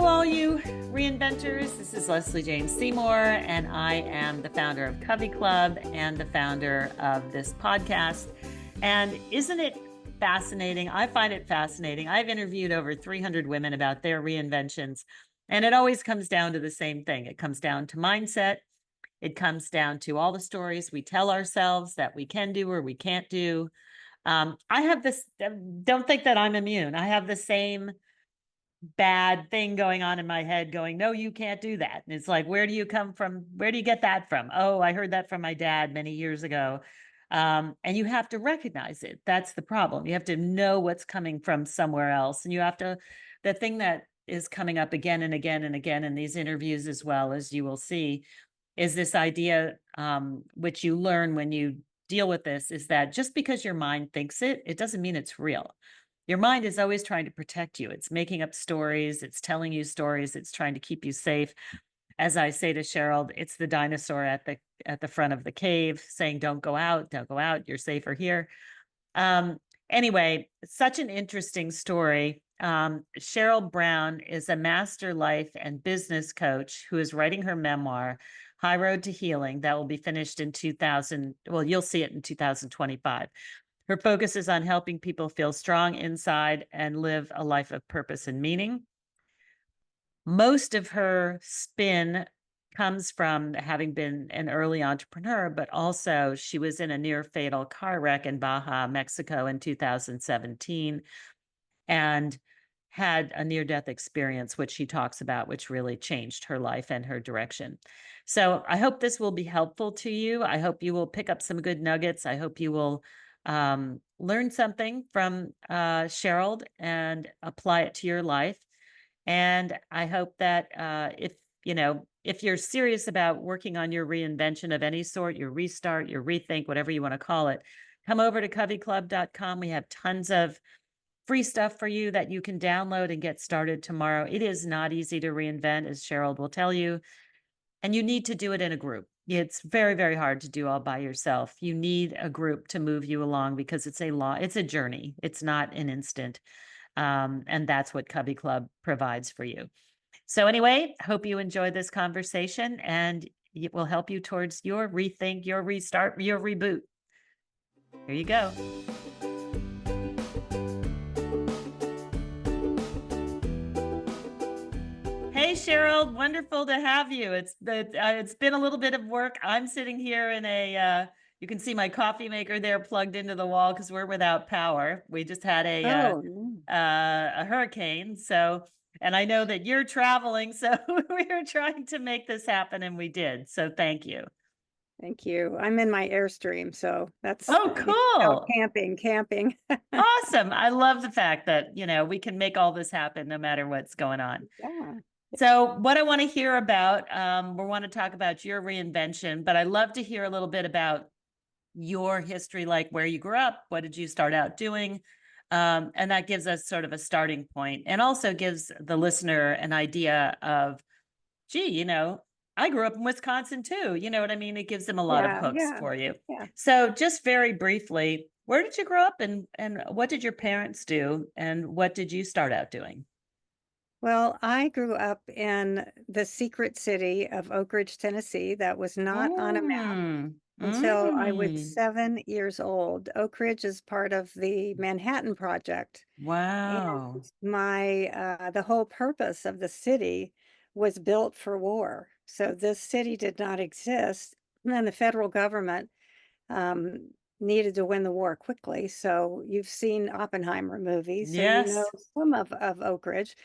all you reinventors. This is Lesley Jane Seymour, and I am the founder of CoveyClub and the founder of this podcast. And isn't it fascinating? I find it fascinating. I've interviewed over 300 women about their reinventions, and it always comes down to the same thing. It comes down to mindset. It comes down to all the stories we tell ourselves that we can do or we can't do. I have this, don't think that I'm immune. I have the same bad thing going on in my head going, no, you can't do that. And it's like, where do you come from? Where do you get that from? Oh, I heard that from my dad many years ago. And you have to recognize it. That's the problem. You have to know what's coming from somewhere else. And you have to, the thing that is coming up again and again and again in these interviews, as well as you will see, is this idea, which you learn when you deal with this, is that just because your mind thinks it, it doesn't mean it's real. Your mind is always trying to protect you. It's making up stories. It's telling you stories. It's trying to keep you safe. As I say to Sherold, it's the dinosaur at the front of the cave saying, don't go out, don't go out. You're safer here. Anyway, such an interesting story. Sherold Brown is a master life and business coach who is writing her memoir, High Road to Healing, that will be finished in 2000. Well, you'll see it in 2025. Her focus is on helping people feel strong inside and live a life of purpose and meaning. Most of her spin comes from having been an early entrepreneur, but also she was in a near fatal car wreck in Baja, Mexico in 2017 and had a near-death experience, which she talks about, which really changed her life and her direction. So I hope this will be helpful to you. I hope you will pick up some good nuggets. I hope you will learn something from Sherold and apply it to your life. And I hope that if you're serious about working on your reinvention of any sort, your restart, your rethink, whatever you want to call it, come over to CoveyClub.com. We have tons of free stuff for you that you can download and get started tomorrow. It is not easy to reinvent, as Sherold will tell you, and you need to do it in a group. It's very, very hard to do all by yourself. You need a group to move you along because it's a journey. It's not an instant. And that's what CoveyClub provides for you. So anyway, hope you enjoy this conversation and it will help you towards your rethink, your restart, your reboot. Here you go. Hey, Sherold, wonderful to have you. It's been a little bit of work. I'm sitting here in you can see my coffee maker there plugged into the wall because we're without power. We just had a hurricane. So, and I know that you're traveling, so we were trying to make this happen and we did. So thank you. Thank you. I'm in my Airstream, so that's cool. Camping. Awesome. I love the fact that, we can make all this happen no matter what's going on. Yeah. So what I want to hear about, we want to talk about your reinvention, but I love to hear a little bit about your history, like where you grew up, what did you start out doing? And that gives us sort of a starting point and also gives the listener an idea of, gee, I grew up in Wisconsin too. You know what I mean? It gives them a lot of hooks for you. Yeah. So just very briefly, where did you grow up and what did your parents do? And what did you start out doing? Well, I grew up in the secret city of Oak Ridge, Tennessee. That was not on a map until I was 7 years old. Oak Ridge is part of the Manhattan Project. Wow. And the whole purpose of the city was built for war. So this city did not exist. And then the federal government needed to win the war quickly. So you've seen Oppenheimer movies, so Yes. you know some of Oak Ridge.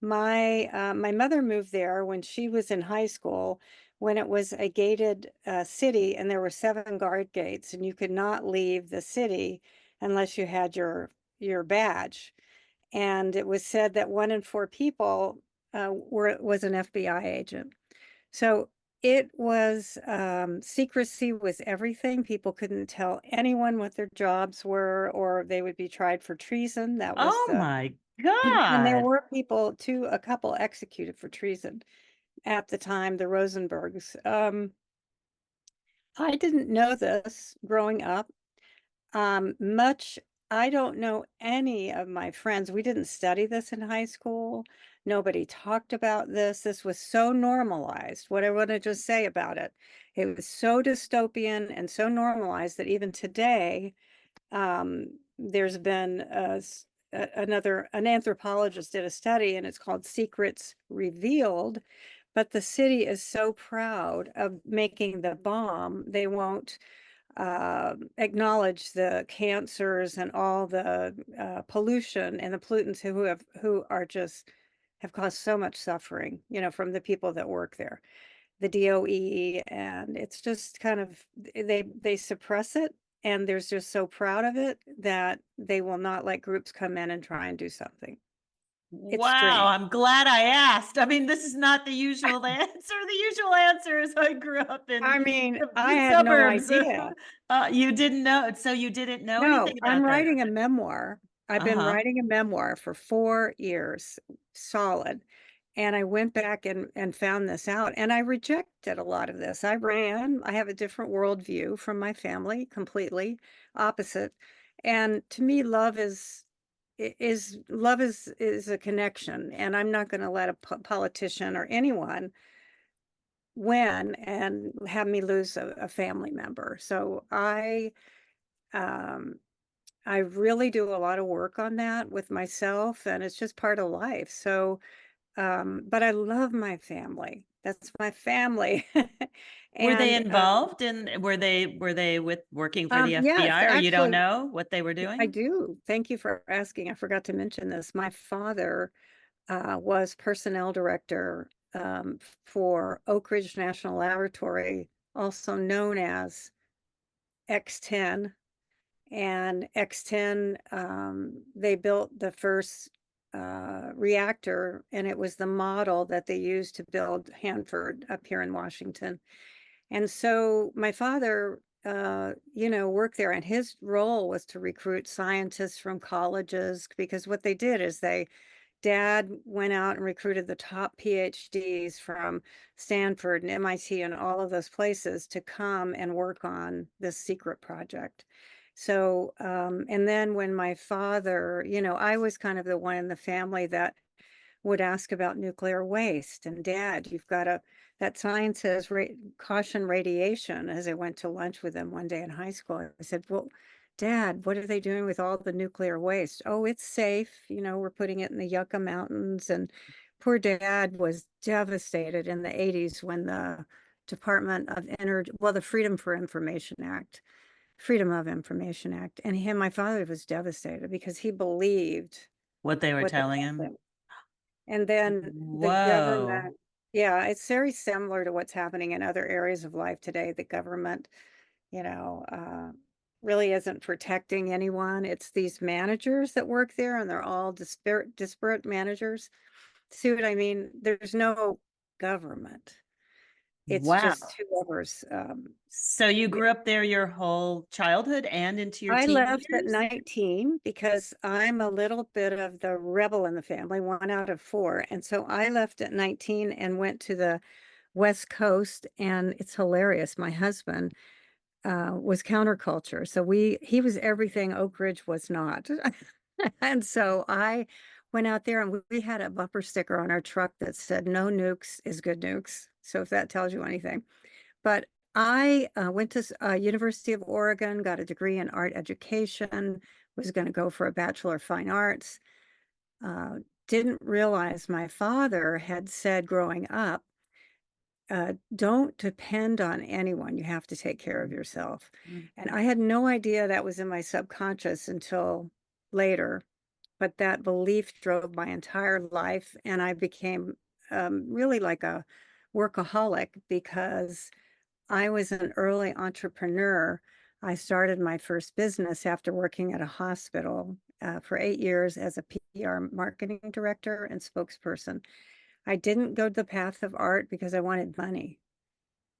My mother moved there when she was in high school, when it was a gated city, and there were 7 guard gates, and you could not leave the city unless you had your badge. And it was said that 1 in 4 people was an FBI agent. So it was secrecy was everything. People couldn't tell anyone what their jobs were, or they would be tried for treason. That was my and there God. were a couple executed for treason at the time, the Rosenbergs. I didn't know this growing up. I don't know any of my friends. We didn't study this in high school. Nobody talked about this. This was so normalized. What I want to just say about it, it was so dystopian and so normalized that even today, there's been an anthropologist did a study, and it's called Secrets Revealed. But the city is so proud of making the bomb, they won't acknowledge the cancers and all the pollution and the pollutants who are just have caused so much suffering, from the people that work there, the DOE, and it's just kind of they suppress it, and they're just so proud of it that they will not let groups come in and try and do something. It's Wow, strange. I'm glad I asked. I mean, this is not the usual answer. The usual answer is I grew up in I mean, I the had no suburbs. idea. You didn't know, so you didn't know No, anything I'm about that. writing a memoir. I've been Uh-huh. writing a memoir for 4 years, solid. And I went back and found this out, and I rejected a lot of this. I have a different worldview from my family, completely opposite. And to me, love is a connection, and I'm not going to let a politician or anyone win and have me lose a family member. So um I really do a lot of work on that with myself, and it's just part of life. So, but I love my family. That's my family. Were they And involved in, were they with working for the yes, FBI, or you don't actually, know what they were I doing? do. Thank you for asking. I forgot to mention this. My father was personnel director for Oak Ridge National Laboratory, also known as X10. And X10, they built the first reactor, and it was the model that they used to build Hanford up here in Washington. And so my father, worked there, and his role was to recruit scientists from colleges, because what they did is Dad went out and recruited the top PhDs from Stanford and MIT and all of those places to come and work on this secret project. So, and then when my father, I was kind of the one in the family that would ask about nuclear waste. And Dad, that sign says caution radiation. As I went to lunch with him one day in high school, I said, well, Dad, what are they doing with all the nuclear waste? Oh, it's safe. We're putting it in the Yucca Mountains. And poor Dad was devastated in the 80s when the Department of Energy, well, the Freedom of Information Act. And my father was devastated because he believed What they were what they telling told him? him. And then the Whoa. government, yeah, it's very similar to what's happening in other areas of life today. The government, you know, uh, really isn't protecting anyone. It's these managers that work there, and they're all disparate managers. See what I mean? There's no government. It's just Wow. whoever's, So you grew up there your whole childhood and into your I teen left at years? 19 because I'm a little bit of the rebel in the family, one out of four. And so I left at 19 and went to the West Coast, and it's hilarious. My husband was counterculture. So he was everything Oak Ridge was not. And so I went out there, and we had a bumper sticker on our truck that said, "No nukes is good nukes." So if that tells you anything. But I went to University of Oregon, got a degree in art education, was going to go for a Bachelor of Fine Arts. Uh, didn't realize my father had said growing up, don't depend on anyone. You have to take care of yourself. And I had no idea that was in my subconscious until later. But that belief drove my entire life. And I became really like a workaholic because I was an early entrepreneur. I started my first business after working at a hospital for 8 years as a PR marketing director and spokesperson. I didn't go the path of art because I wanted money.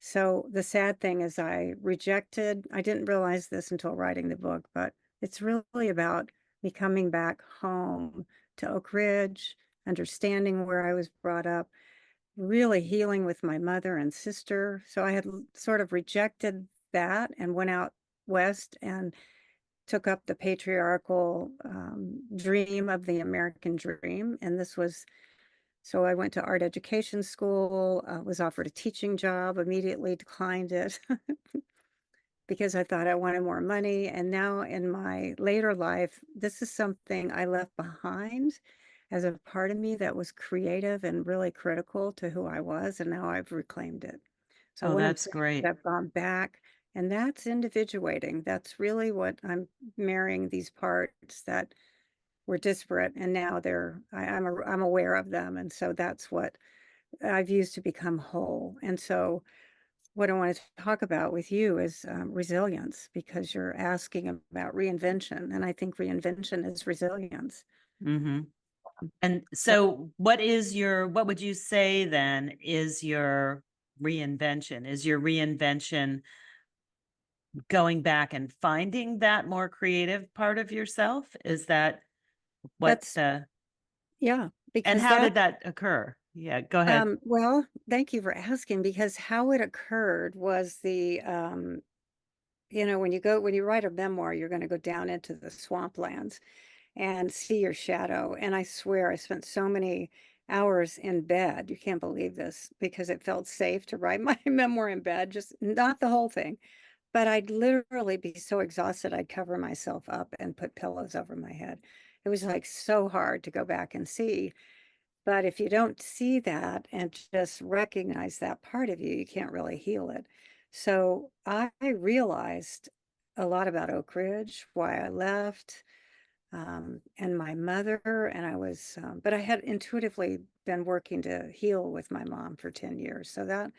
So the sad thing is I didn't realize this until writing the book, but it's really about me coming back home to Oak Ridge, understanding where I was brought up, really healing with my mother and sister. So I had sort of rejected that and went out west and took up the patriarchal dream of the American dream. And this was So I went to art education school, was offered a teaching job, immediately declined it because I thought I wanted more money. And now in my later life, this is something I left behind as a part of me that was creative and really critical to who I was. And now I've reclaimed it. So Oh, what I'm that's saying is great. I've gone back, and that's individuating. That's really what I'm marrying these parts that were disparate, and now I'm aware of them, and so that's what I've used to become whole. And so what I want to talk about with you is resilience, because you're asking about reinvention, and I think reinvention is resilience. Hmm. And So so what would you say then is your reinvention? Is your reinvention going back and finding that more creative part of yourself? Is that what that's, the, yeah, and because how that, did that occur? Yeah, go ahead. well, thank you for asking, because how it occurred was when you write a memoir, you're going to go down into the swamplands and see your shadow. And I swear I spent so many hours in bed. You can't believe this, because it felt safe to write my memoir in bed, just not the whole thing. But I'd literally be so exhausted, I'd cover myself up and put pillows over my head. It was like so hard to go back and see. But if you don't see that and just recognize that part of you, you can't really heal it. So I realized a lot about Oak Ridge, why I left, and my mother. And but I had intuitively been working to heal with my mom for 10 years. So that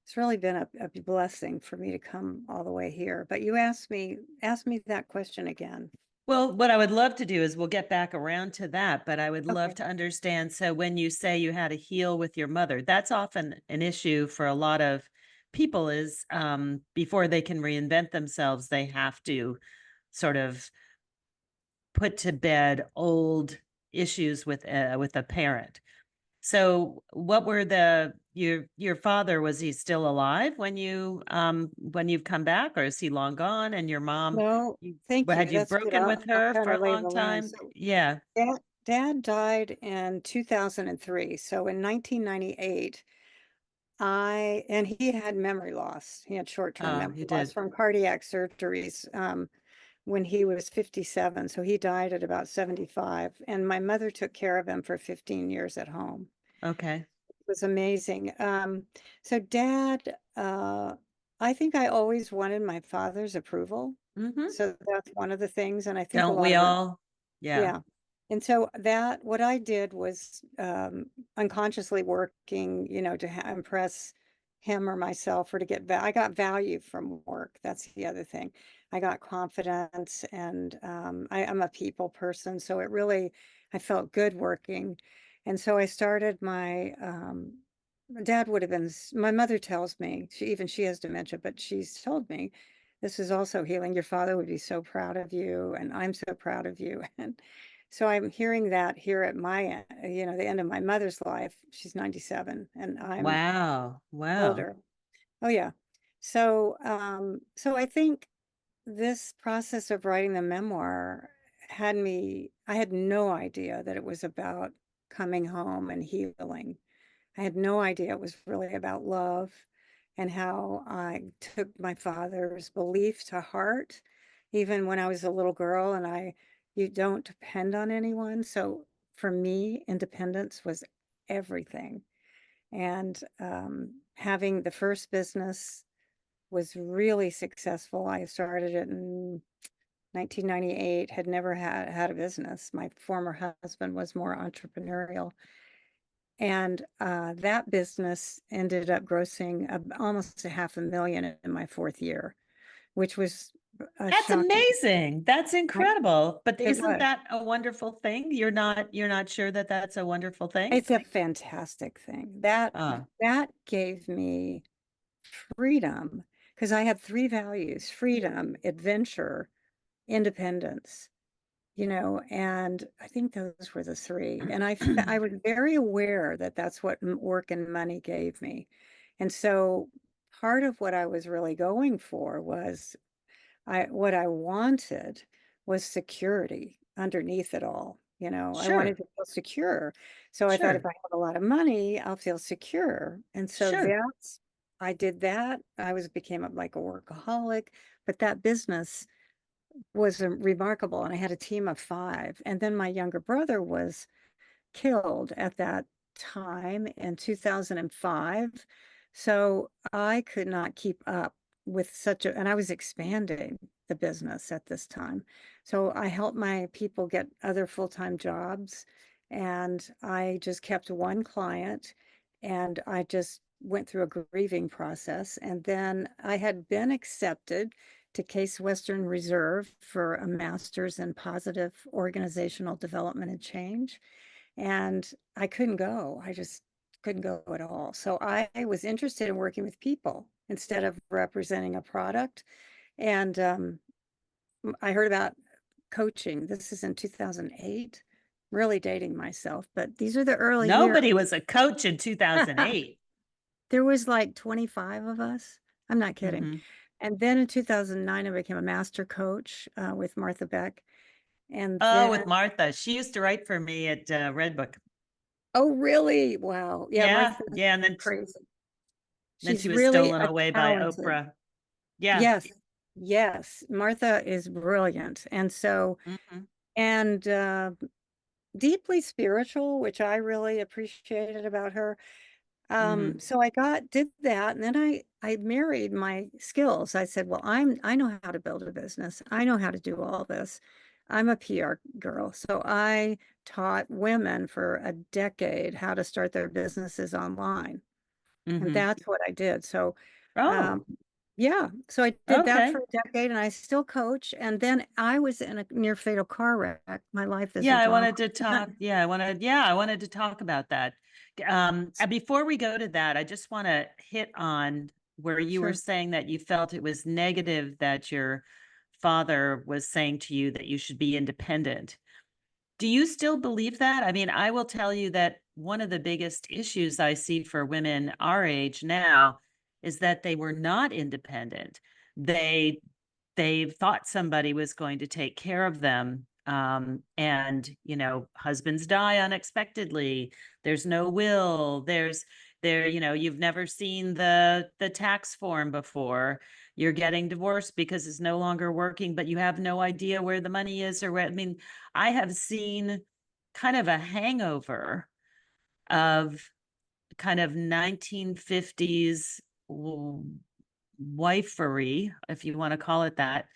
it's really been a blessing for me to come all the way here. But you asked me that question again. Well, what I would love to do is we'll get back around to that, but I would love Okay. to understand. So, when you say you had to heal with your mother, that's often an issue for a lot of people is before they can reinvent themselves, they have to sort of put to bed old issues with a parent. So, what were your father, was he still alive when you've come back, or is he long gone? And your mom, No, you thank you. had you That's good. broken with I'll her kind for of a lay long the land. time? So Yeah. dad died in 2003. So in 1998, and he had memory loss. He had short-term Oh, memory you loss did. from cardiac surgeries when he was 57. So he died at about 75. And my mother took care of him for 15 years at home. Okay. It was amazing. So dad, I think I always wanted my father's approval. Mm-hmm. So that's one of the things. And I think a Don't lot we of women, all? Yeah. yeah. And so what I did was unconsciously working, to impress him or myself, or to I got value from work. That's the other thing. I got confidence, and I'm a people person. So I felt good working. And so I started my dad would have been, my mother tells me, she has dementia, but she's told me this is also healing. Your father would be so proud of you, and I'm so proud of you. And so I'm hearing that here at the end of my mother's life. She's 97 and I'm Wow. Wow. older. Oh yeah. So I think this process of writing the memoir I had no idea that it was about coming home and healing. I had no idea it was really about love, and how I took my father's belief to heart, even when I was a little girl. And you don't depend on anyone. So for me, independence was everything. And having the first business was really successful. I started it in 1998, had never had a business. My former husband was more entrepreneurial. And that business ended up grossing almost a half a million in my fourth year, which was That's shocking. amazing. That's I, incredible. But it isn't was. that a wonderful thing? You're not sure that that's a wonderful thing? It's a fantastic thing. That gave me freedom, because I had three values: freedom, adventure, independence. And I think those were the three. And I was very aware that that's what work and money gave me. And so part of what I was really going for what I wanted was security underneath it all. I wanted Sure. to feel secure. So I thought if Sure. I have a lot of money, I'll feel secure. And so Sure. I did that. Became like a workaholic, but that business was remarkable. And I had a team of 5. And then my younger brother was killed at that time in 2005. So I could not keep up with and I was expanding the business at this time. So I helped my people get other full-time jobs, and I just kept one client, and I just went through a grieving process. And then I had been accepted to Case Western Reserve for a master's in positive organizational development and change. And I couldn't go. I just couldn't go at all. So I was interested in working with people instead of representing a product. And I heard about coaching. This is in 2008. Really dating myself, but these are the early years. Nobody was a coach in 2008. There was like 25 of us. I'm not kidding. Hmm. And then in 2009, I became a master coach with Martha Beck. And Oh, then, with Martha. She used to write for me at Redbook. oh, really? Wow. Yeah, Yeah. Martha's Yeah. crazy. Then she She's was really stolen a away by talented. Oprah. Yeah. Yes, yes. Martha is brilliant. And so, Hmm. and deeply spiritual, which I really appreciated about her. Hmm. So did that, and then I married my skills. I said, well, I know how to build a business. I know how to do all this. I'm a PR girl. So I taught women for a decade how to start their businesses online. And Hmm. that's what I did. So, Oh, um, yeah, so I did that okay. for a decade, and I still coach. And then I was in a near fatal car wreck. My life is a Yeah, I drama. wanted to talk. I wanted to talk about that. And before we go to that, I just want to hit on where you were Sure. saying that you felt it was negative that your father was saying to you that you should be independent. Do you still believe that? I mean, I will tell you that one of the biggest issues I see for women our age now is that they were not independent. They they thought somebody was going to take care of them. And husbands die unexpectedly. There's no will. You've never seen the tax form before. You're getting divorced because it's no longer working, but you have no idea where the money is or where. I mean, I have seen kind of a hangover of kind of 1950s wifery, if you want to call it that,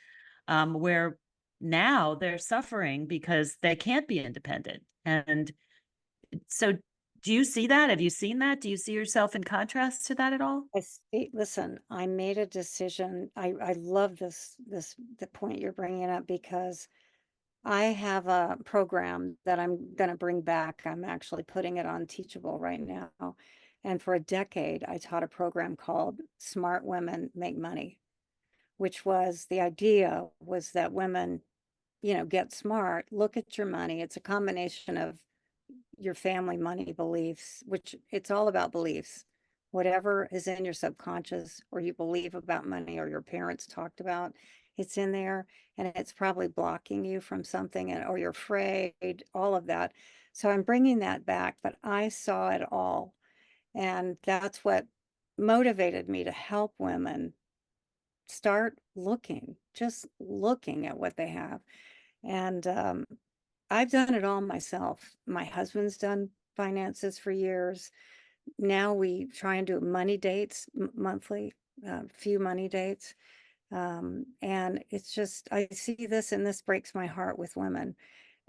where now they're suffering because they can't be independent. And so, do you see that? Have you seen that? Do you see yourself in contrast to that at all? Listen, I made a decision. I love the point you're bringing up, because I have a program that I'm going to bring back. I'm actually putting it on Teachable right now. And for a decade, I taught a program called Smart Women Make Money, which was the idea was that women, get smart, look at your money. It's a combination of your family money beliefs, which it's all about beliefs. Whatever is in your subconscious or you believe about money or your parents talked about, it's in there, and it's probably blocking you from something, or you're afraid, all of that. So I'm bringing that back, but I saw it all. And that's what motivated me to help women start looking, just looking at what they have. And I've done it all myself. My husband's done finances for years. Now we try and do money dates monthly, few money dates. And it's just, I see this, and this breaks my heart with women.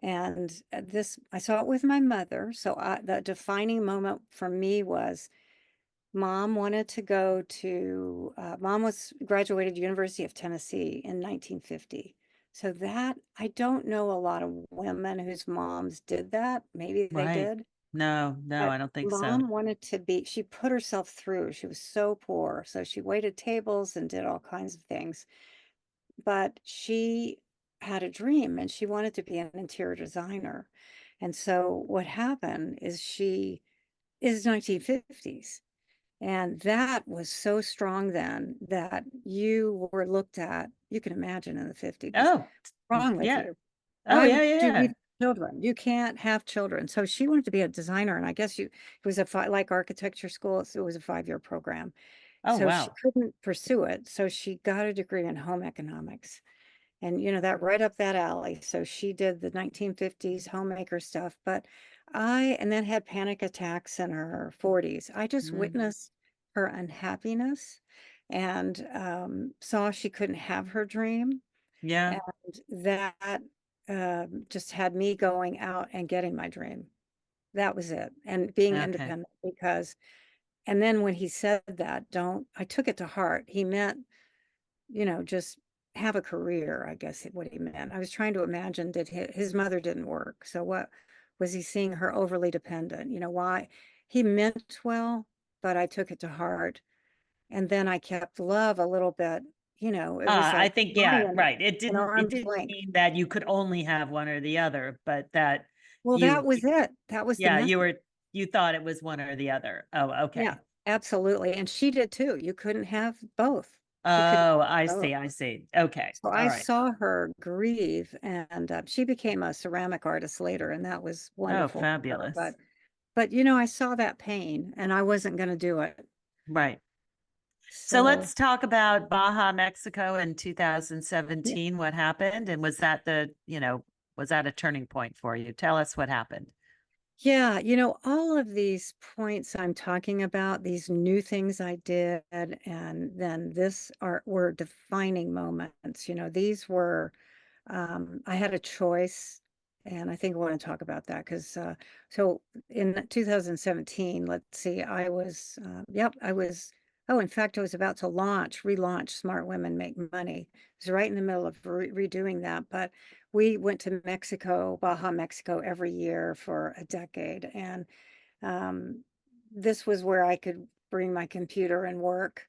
And I saw it with my mother. So the defining moment for me was mom wanted to go to, mom was graduated University of Tennessee in 1950. So I don't know a lot of women whose moms did that. Maybe they Right. did. No, no, But I don't think so. mom wanted to she put herself through. She was so poor. So she waited tables and did all kinds of things. But she had a dream, and she wanted to be an interior designer. And so what happened is she is 1950s. And that was so strong then that you were looked at, you can imagine in the 50s, Oh, wrong with yeah. you? Oh, Why yeah, would you yeah. be? children. You can't have children. So she wanted to be a designer, and I guess it was like architecture school, so it was a 5-year program. Oh, So she wow. couldn't pursue it. So she got a degree in home economics. And that right up that alley. So she did the 1950s homemaker stuff, but and then had panic attacks in her 40s. I just Mm. witnessed her unhappiness and saw she couldn't have her dream. Yeah. And that just had me going out and getting my dream. That was it. And being Okay. independent and then when he said that, I took it to heart. He meant, just have a career, I guess what he meant. I was trying to imagine, did his mother didn't work. So what was he seeing her overly dependent? Why he meant well, but I took it to heart. And then I kept love a little bit, it was I like think, money yeah, in right. It an arm's didn't length. mean that you could only have one or the other, but that Well, that you, was it. That was the yeah, message. you thought it was one or the other. Oh, Yeah, okay. absolutely. And she did too. You couldn't have both. You could Oh, I both. see. I see. Okay. So All I right. saw her grieve, and she became a ceramic artist later, and that was Oh, wonderful for her. fabulous. But I saw that pain, and I wasn't going to do it. Right. So So let's talk about Baja, Mexico in yeah, 2017. What happened? And was that was that a turning point for you? Tell us what happened. yeah, all of these points I'm talking about, these new things I did, and then this are were defining moments. These were I had a choice, and I think I want to talk about that because so in 2017, let's see, I was, oh, in fact, I was about to relaunch Smart Women Make Money. It was right in the middle of redoing that, but we went to Mexico, Baja, Mexico every year for a decade, and um, this was where I could bring my computer and work,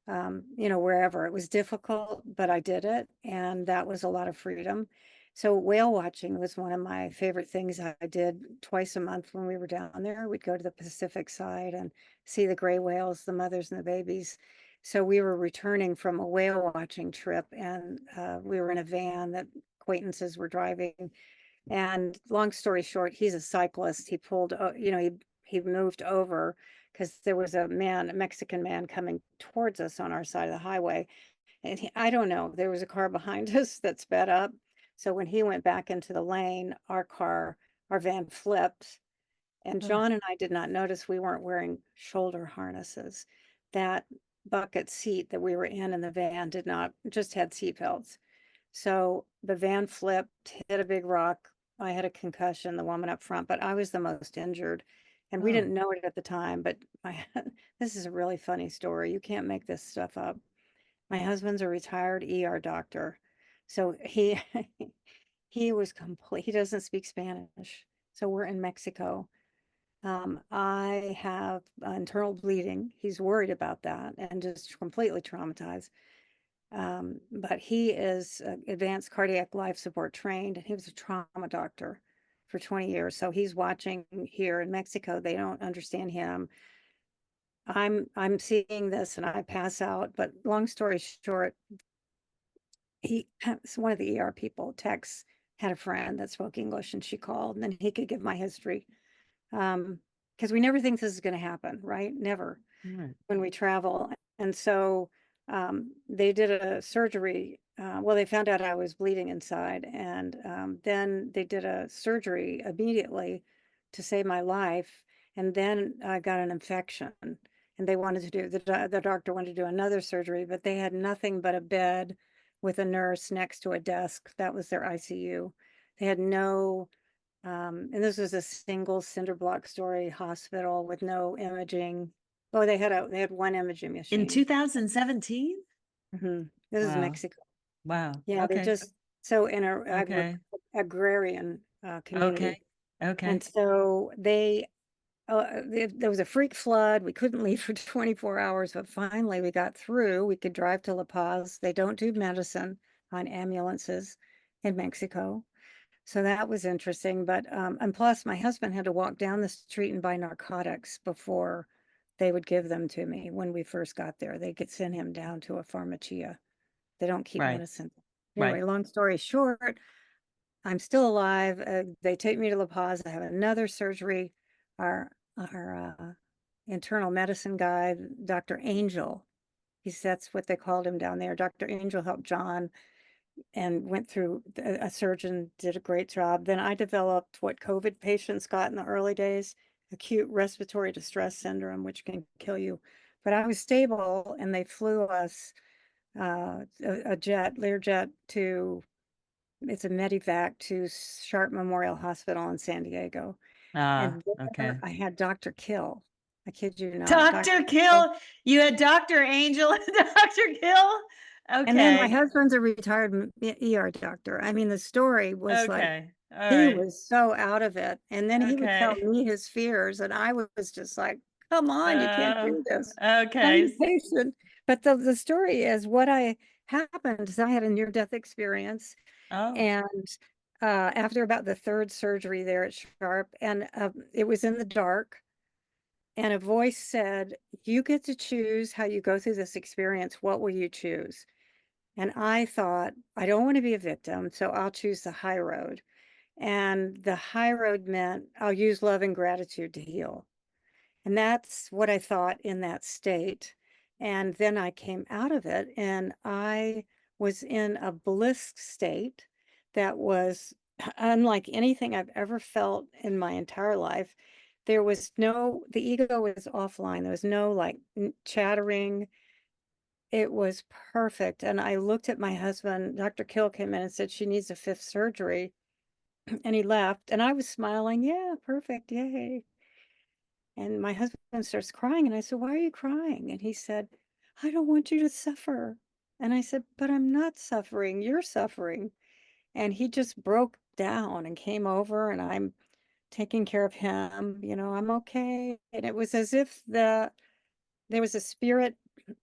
wherever. It was difficult, but I did it, and that was a lot of freedom. So whale watching was one of my favorite things I did twice a month when we were down there. We'd go to the Pacific side and see the gray whales, the mothers and the babies. So we were returning from a whale watching trip, and we were in a van that acquaintances were driving, and long story short, he's a cyclist. He pulled, he moved over because there was a Mexican man coming towards us on our side of the highway. And I don't know, there was a car behind us that sped up. So when he went back into the lane, our van flipped. And Oh, John and I did not notice we weren't wearing shoulder harnesses. That bucket seat that we were in the van did not, just had seat belts. So the van flipped, hit a big rock. I had a concussion, the woman up front, but I was the most injured. And we oh, didn't know it at the time, but this is a really funny story. You can't make this stuff up. My husband's a retired ER doctor. So he was complete. He doesn't speak Spanish. So we're in Mexico. I have internal bleeding. He's worried about that and just completely traumatized. But he is advanced cardiac life support trained, and he was a trauma doctor for 20 years. So he's watching here in Mexico. They don't understand him. I'm seeing this and I pass out. But long story short, one of the ER people, Tex, had a friend that spoke English, and she called, and then he could give my history. Because we never think this is going to happen, right? Never right. when we travel. And so they did a surgery. Well, they found out I was bleeding inside, and then they did a surgery immediately to save my life. And then I got an infection, and they wanted to do the doctor wanted to do another surgery, but they had nothing but a bed with a nurse next to a desk. That was their ICU. They had no and this was a single cinder block story hospital with no imaging. Oh, they had one imaging In machine. 2017? This is Wow. Mexico. Wow. Yeah, they Okay. just so in a Okay. agrarian Okay. community, and Okay. so there was a freak flood. We couldn't leave for 24 hours, but finally we got through. We could drive to La Paz. They don't do medicine on ambulances in Mexico. So that was interesting. But and plus my husband had to walk down the street and buy narcotics before they would give them to me when we first got there. They could send him down to a pharmacia. They don't keep Right. medicine. Right. Anyway, long story short, I'm still alive. They take me to La Paz. I have another surgery. Our internal medicine guy, Dr. Angel, that's what they called him down there. Dr. Angel helped John and went through, a surgeon did a great job. Then I developed what COVID patients got in the early days, acute respiratory distress syndrome, which can kill you. But I was stable, and they flew us a jet, Learjet, to, it's a medevac to Sharp Memorial Hospital in San Diego. Ah, And okay. there I had Dr. Kill. I kid you not, Dr. Dr. Kill. Kill. You had Dr. Angel and Dr. Kill. And then my Okay. husband's a retired ER doctor. I mean, the story was like, Okay. All he right. was so out of it. And then he would tell Okay. me his fears, and I was just like, come on, you can't Uh, do this. I'm okay. the patient. But the story is, what I happened is I had a near-death experience. Oh, And after about the third surgery there at Sharp, and it was in the dark, and a voice said, you get to choose how you go through this experience. What will you choose? And I thought, I don't want to be a victim, so I'll choose the high road. And the high road meant I'll use love and gratitude to heal. And that's what I thought in that state. And then I came out of it, and I was in a bliss state that was unlike anything I've ever felt in my entire life. There was no, the ego was offline. There was no like chattering. It was perfect. And I looked at my husband. Dr. Kill came in and said she needs a fifth surgery. And he left. And I was smiling. Yeah, perfect. Yay. And my husband starts crying. And I said, why are you crying? And he said, I don't want you to suffer. And I said, but I'm not suffering. You're suffering. And he just broke down and came over, and I'm taking care of him. I'm okay. And it was as if there was a spirit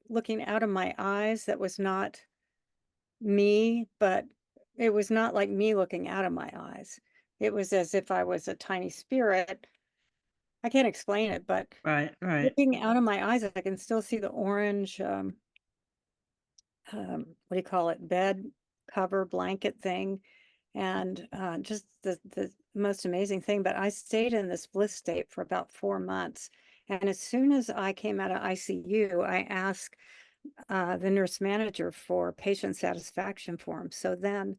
looking out of my eyes that was not me, but it was not like me looking out of my eyes. It was as if I was a tiny spirit. I can't explain it, but right, right. looking out of my eyes, I can still see the orange, what do you call it, bed cover blanket thing. And just the most amazing thing. But I stayed in this bliss state for about 4 months. And as soon as I came out of ICU, I asked the nurse manager for patient satisfaction forms. So then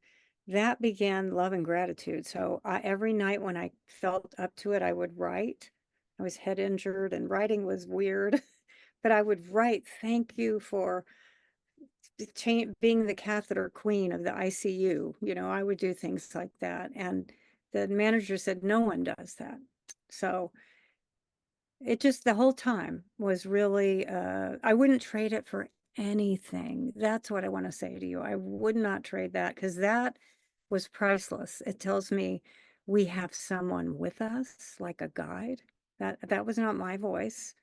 that began love and gratitude. So every night when I felt up to it, I would write. I was head injured, and writing was weird, but I would write, thank you for being the catheter queen of the ICU. I would do things like that. And the manager said, no one does that. So it just, the whole time was really, I wouldn't trade it for anything. That's what I want to say to you. I would not trade that, because that was priceless. It tells me we have someone with us, like a guide. That was not my voice.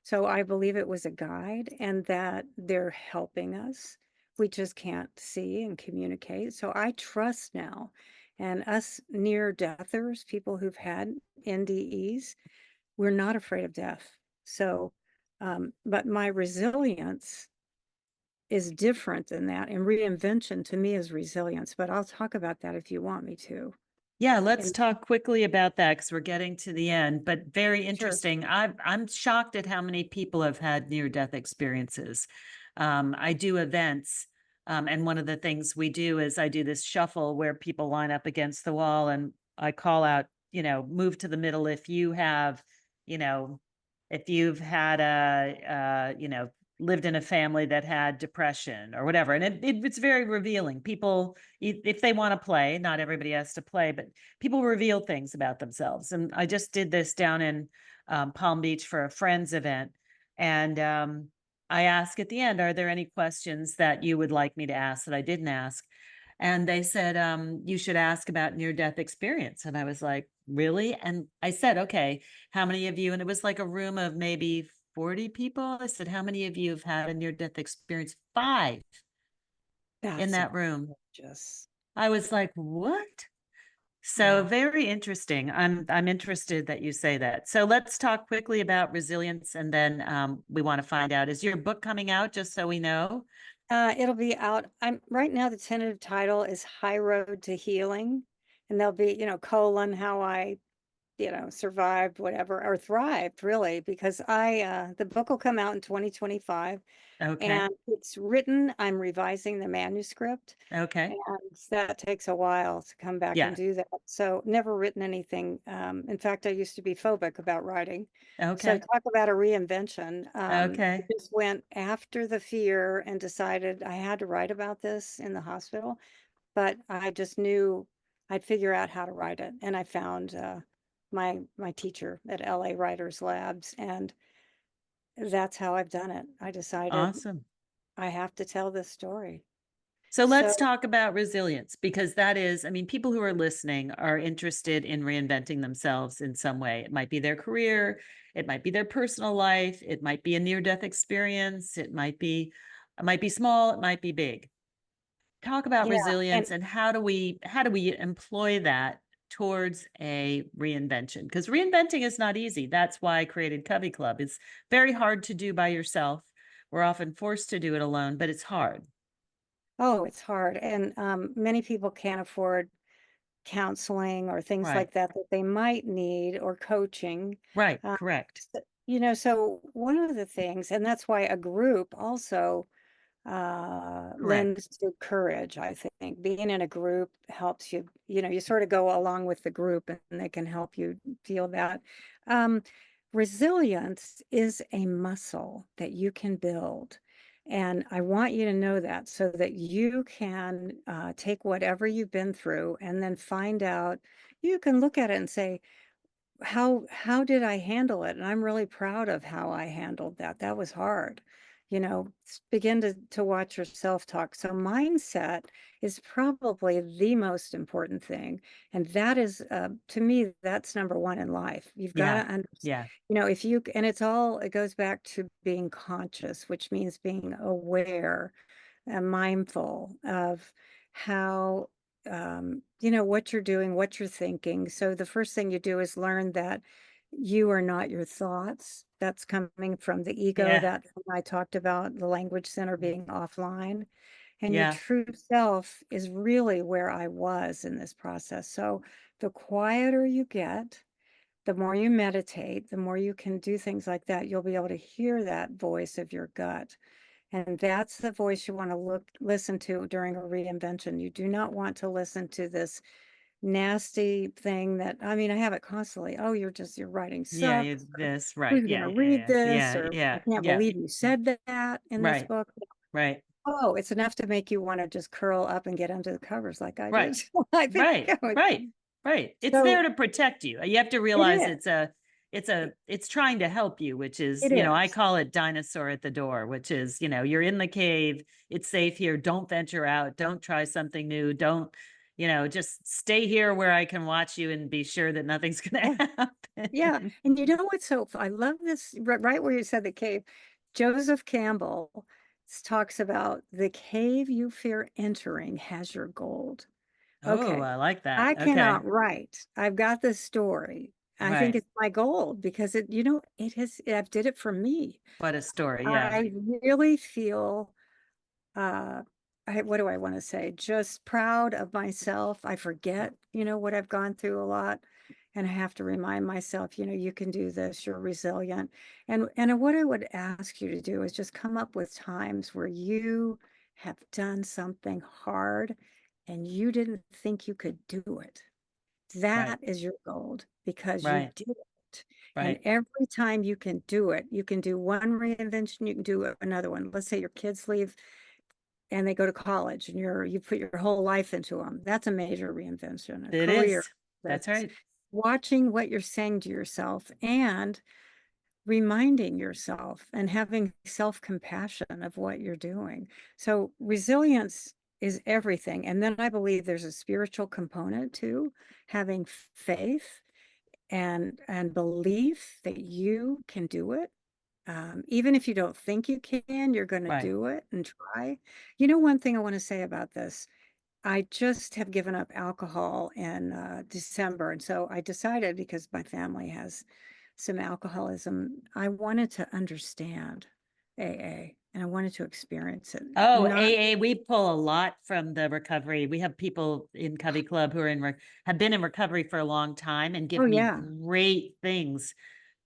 So I believe it was a guide, and that they're helping us. We just can't see and communicate. So I trust now. And us near deathers, people who've had NDEs, we're not afraid of death. So, but my resilience is different than that. And reinvention to me is resilience, but I'll talk about that if you want me to. Yeah, let's And talk quickly about that because we're getting to the end, but very sure. interesting. I'm shocked at how many people have had near-death experiences. I do events, and one of the things we do is I do this shuffle where people line up against the wall, and I call out, move to the middle if you have, you know, if you've had lived in a family that had depression or whatever. And it's very revealing. People, if they want to play, not everybody has to play, but people reveal things about themselves. And I just did this down in Palm Beach for a friend's event. And I ask at the end, are there any questions that you would like me to ask that I didn't ask? And they said, you should ask about near-death experience. And I was like, really? And I said, okay, how many of you? And it was like a room of maybe 40 people. I said, how many of you have had a near-death experience? 5 in That's that room. just, I was like, what? So yeah. very interesting. I'm interested that you say that. So let's talk quickly about resilience, and then we want to find out, is your book coming out, just so we know? It'll be out. I'm right now, the tentative title is High Road to Healing. and there'll be, colon, how I, survived, whatever, or thrived really, because the book will come out in 2025 Okay. and it's written, I'm revising the manuscript. Okay. And that takes a while to come back and Yeah. do that. So never written anything. In fact, I used to be phobic about writing. So Okay. talk about a reinvention. I Okay. just went after the fear and decided I had to write about this in the hospital, but I just knew I'd figure out how to write it. And I found my teacher at LA Writers Labs, and that's how I've done it. I decided Awesome. I have to tell this story. So let's So talk about resilience, because that is, I mean, people who are listening are interested in reinventing themselves in some way. It might be their career, it might be their personal life, it might be a near-death experience, it might be small, it might be big. Talk about yeah, and resilience and how do we employ that towards a reinvention? Because reinventing is not easy. That's why I created CoveyClub. It's very hard to do by yourself. We're often forced to do it alone, but it's hard. oh, it's hard. And many people can't afford counseling or things Right. like that that they might need, or coaching. Right. Uh, Correct. so one of the things, and that's why a group also Correct. lends to courage, I think. Being in a group helps you, you sort of go along with the group and they can help you feel that. Um, Resilience is a muscle that you can build. And I want you to know that so that you can take whatever you've been through and then find out, you can look at it and say, how did I handle it? And I'm really proud of how I handled that. That was hard. Begin to watch your self-talk. So mindset is probably the most important thing. And that is, to me, that's number one in life. You've got Yeah. to understand, Yeah. if you, and it goes back to being conscious, which means being aware and mindful of how what you're doing, what you're thinking. So the first thing you do is learn that you are not your thoughts. That's coming from the ego, Yeah. that I talked about, the language center being offline. And your Yeah. true self is really where I was in this process. So the quieter you get, the more you meditate, the more you can do things like that, you'll be able to hear that voice of your gut. And that's the voice you want to listen to during a reinvention. You do not want to listen to this nasty thing that, I mean, I have it constantly. Oh, your writing Yeah. sucks. Or This. Right. who's going Yeah. to read Yeah. this? Yeah. Or I Yeah. can't Yeah. believe you said that in this Right. book. Right. Oh, it's enough to make you want to just curl up and get under the covers like I Right. did. I think Right. I was. Right. Right. It's there So to protect you. You have to it realize is. it's trying to help you, which is, It I is. call it dinosaur at the door, which is, you're in the cave, it's safe here, don't venture out, don't try something new, don't, just stay here where I can watch you and be sure that nothing's going Yeah. to Yeah. happen. And you know what's so, I love this, right where you said the cave. Joseph Campbell talks about the cave you fear entering has your gold. Oh, Okay. I like that. I Okay. cannot write. I've got this story. I think Right. it's my gold because I've did it for me. What a story. Yeah. I really feel uh what do I want to say? Just proud of myself. I forget, what I've gone through a lot. And I have to remind myself, you can do this, you're resilient. And what I would ask you to do is just come up with times where you have done something hard and you didn't think you could do it. Right. That is your gold because you Right. did it. And Right. every time you can do it, you can do one reinvention, you can do another one. Let's say your kids leave and they go to college and you put your whole life into them. That's a major reinvention, a It career. is. That's That's right. watching what you're saying to yourself and reminding yourself and having self-compassion of what you're doing. So resilience is everything. And then I believe there's a spiritual component too, having faith and belief that you can do it. Even if you don't think you can, you're going to Right. do it and try. One thing I want to say about this, I just have given up alcohol in December. And so I decided, because my family has some alcoholism, I wanted to understand AA. and I wanted to experience it. Oh, Not, AA, we pull a lot from the recovery. We have people in CoveyClub who are have been in recovery for a long time and oh give me yeah. great things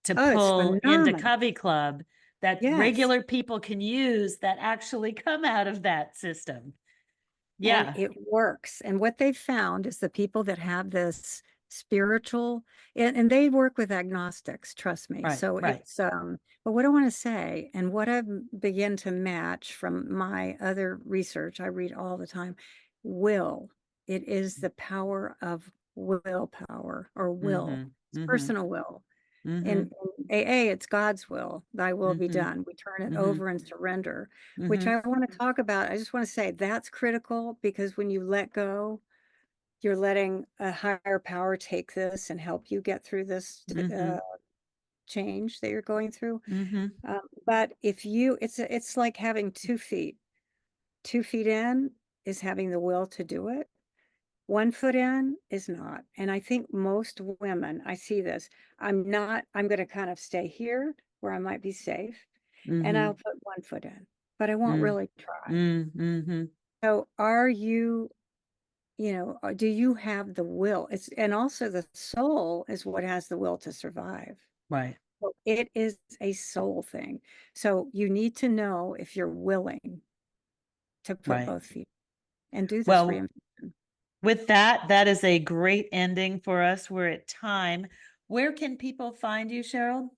to Oh, it's pull into phenomenal. CoveyClub that Yes. regular people can use that actually come out of that system. And Yeah. it works. And what they've found is the people that have this spiritual, and they work with agnostics, trust me. Right, So right. it's, but what I want to say, and what I've begin to match from my other research, I read all the time, will. It is the power of willpower or will. Mm-hmm. It's Mm-hmm. personal will. Mm-hmm. In AA, it's God's will, thy will be Mm-hmm. done. We turn it Mm-hmm. over and surrender, which Mm-hmm. I want to talk about. I just want to say that's critical because when you let go, you're letting a higher power take this and help you get through this Mm-hmm. change that you're going through. Mm-hmm. But if you, it's like having 2 feet. 2 feet in is having the will to do it. 1 foot in is not. And I think most women, I see this, I'm going to kind of stay here where I might be safe and Mm-hmm. I'll put 1 foot in, but I won't Mm-hmm. really try. Mm-hmm. So are you, do you have the will? And also the soul is what has the will to survive. Right, So it is a soul thing. So you need to know if you're willing to put right. both feet and do this Well, reinvention. with that, that is a great ending for us. We're at time. Where can people find you, Sherold?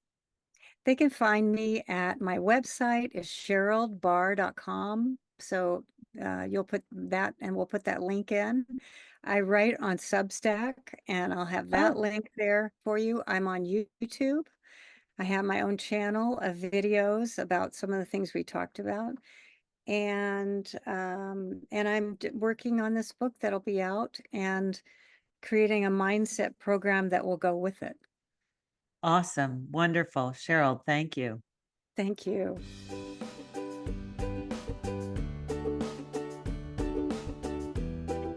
They can find me at my website is sheroldbarr.com. So you'll put that and we'll put that link in. I write on Substack and I'll have that Oh, link there for you. I'm on YouTube. I have my own channel of videos about some of the things we talked about. And I'm working on this book that'll be out and creating a mindset program that will go with it. awesome. Wonderful. Sherold, thank you. Thank you.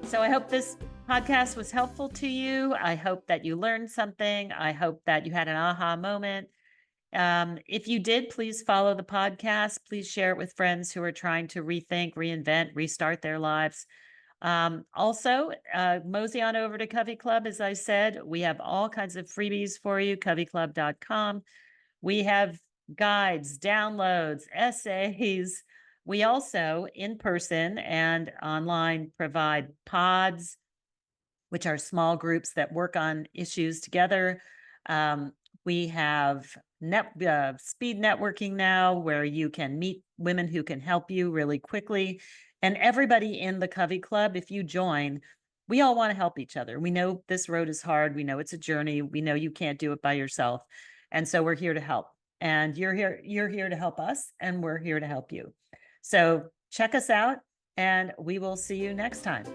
So I hope this podcast was helpful to you. I hope that you learned something. I hope that you had an aha moment. If you did, please follow the podcast. Please share it with friends who are trying to rethink, reinvent, restart their lives. Also, mosey on over to CoveyClub. As I said, we have all kinds of freebies for you, coveyclub.com. We have guides, downloads, essays. We also, in person and online, provide pods, which are small groups that work on issues together. We have speed networking now, where you can meet women who can help you really quickly. And everybody in the CoveyClub, if you join, we all want to help each other. We know this road is hard. We know it's a journey. We know you can't do it by yourself. And so we're here to help. And you're here to help us, and we're here to help you. So check us out, and we will see you next time.